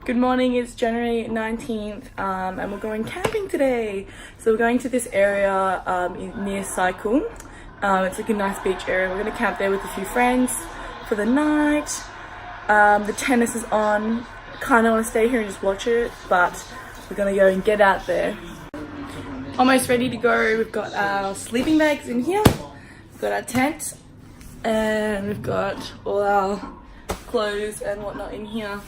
Good morning, it's January 19th and we're going camping today. So we're going to this area near Saikung. It's like a nice beach area. We're going to camp there with a few friends for the night. The tennis is on. Kind of want to stay here and just watch it, but we're going to go and get out there. Almost ready to go. We've got our sleeping bags in here. We've got our tent and we've got all our clothes and whatnot in here.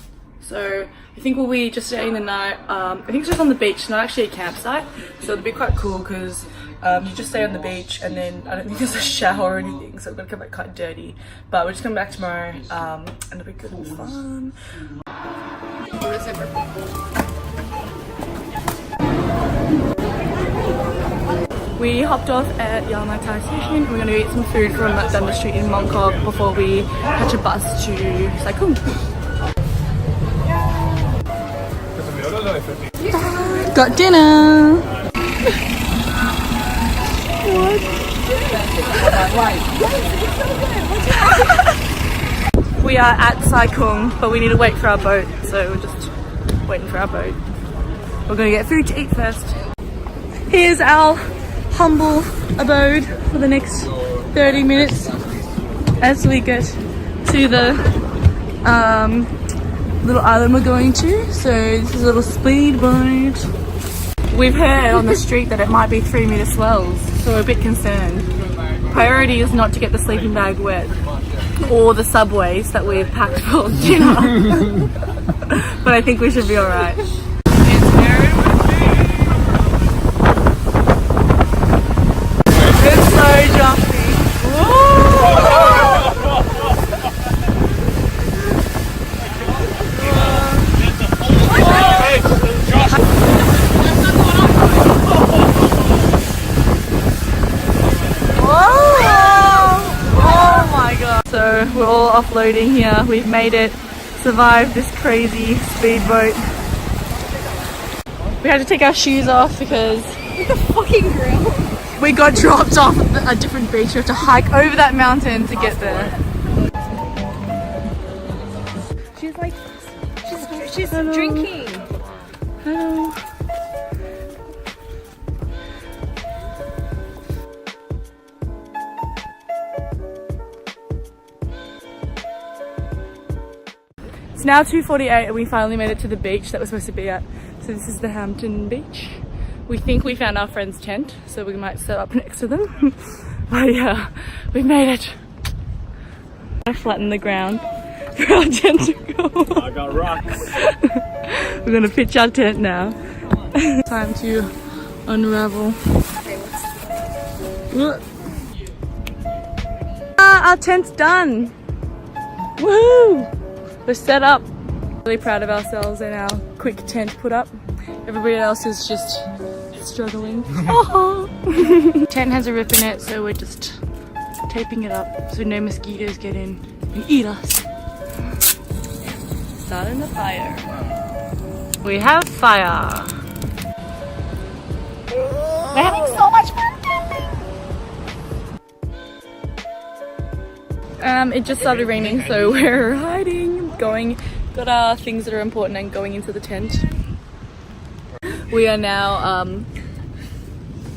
So I think we'll be just staying the night. I think it's just on the beach, not actually a campsite. So it'll be quite cool because you just stay on the beach and then I don't think there's a shower or anything. So it's gonna come back quite dirty. But we're just coming back tomorrow and it'll be good and fun. We hopped off at Yamatai Station. We're gonna eat some food from down the street in Mongkok before we catch a bus to Saikung. Got dinner! What? We are at Saikung, but we need to wait for our boat, so we're just waiting for our boat. We're gonna get food to eat first. Here's our humble abode for the next 30 minutes as we get to the little island we're going to. So this is a little speedboat. We've heard on the street that it might be 3-meter swells, so we're a bit concerned. Priority is not to get the sleeping bag wet or the subways that we've packed for dinner. But I think we should be alright. It's so jumpy. So we're all offloading here. We've made it, survived this crazy speedboat. We had to take our shoes off because the fucking ground. We got dropped off at a different beach. We have to hike over that mountain to get there. She's like, she's drinking. Hello. It's now 2:48 and we finally made it to the beach that we're supposed to be at. So this is the HamTins beach. We think we found our friend's tent, so we might set up next to them. But yeah, we made it. I flattened the ground for our tent to go. I got rocks. We're gonna pitch our tent now. Time to unravel. Our tent's done. Woohoo! We're set up. Really proud of ourselves and our quick tent put up. Everybody else is just struggling. Tent has a rip in it, so we're just taping it up so no mosquitoes get in and eat us. Starting the fire. We have fire. We're having so much fun camping. It just started raining, so we're hiding. Got our things that are important and going into the tent. We are now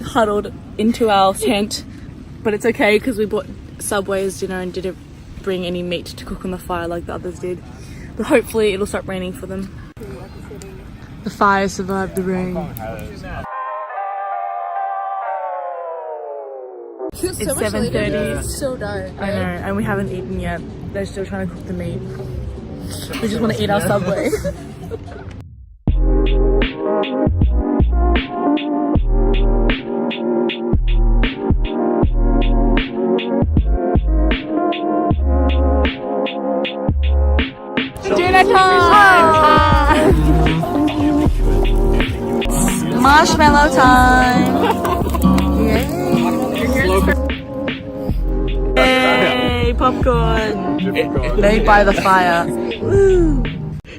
huddled into our tent, but it's okay because we bought Subway's dinner and didn't bring any meat to cook on the fire like the others did. But hopefully it'll stop raining for them. The fire survived the rain. It's It's 7:30. It's so dark. I know, and we haven't eaten yet. They're still trying to cook the meat. We just want to eat our Subway. Dinner time! Marshmallow time! Yay! Popcorn! Made by the fire. Woo!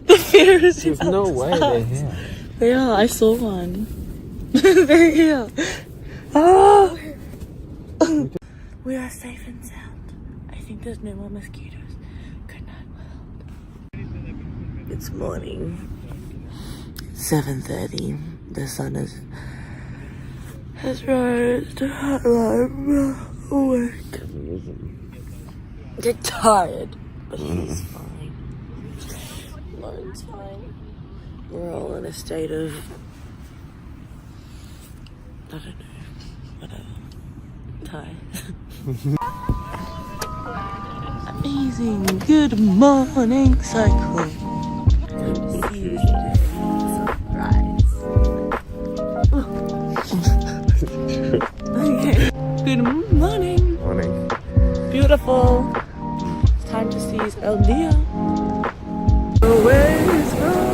The fear is There's no way they're here. They are, I saw one. They're here. Ah! We are safe and sound. I think there's no more mosquitoes. Good night, world. It's morning. 7:30. The sun has rose. I'm awake. Get tired, but he's fine. Lauren's fine. We're all in a state of, I don't know, whatever. Tired. Amazing. Good morning, cycle. Time to see you today. Surprise. Okay. Good morning. Morning. Beautiful. It's time to seize El Dia. Away is going.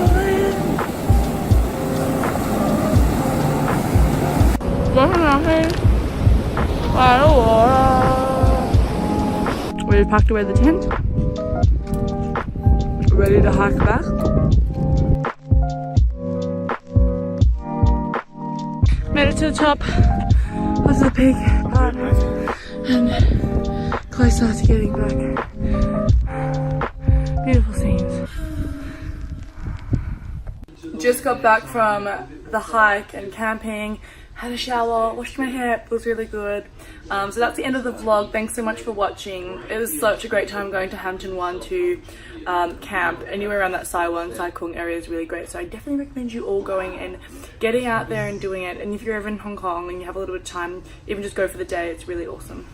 We packed away the tent. Ready to hike back. Made it to the top of the big mountain and closer to getting back. Beautiful scenes. Just got back from the hike and camping. Had a shower, washed my hair, it was really good. So that's the end of the vlog. Thanks so much for watching. It was such a great time going to HamTins 1 to camp. Anywhere around that Sai 1, Sai Kung area is really great. So I definitely recommend you all going and getting out there and doing it. And if you're ever in Hong Kong and you have a little bit of time, even just go for the day, it's really awesome.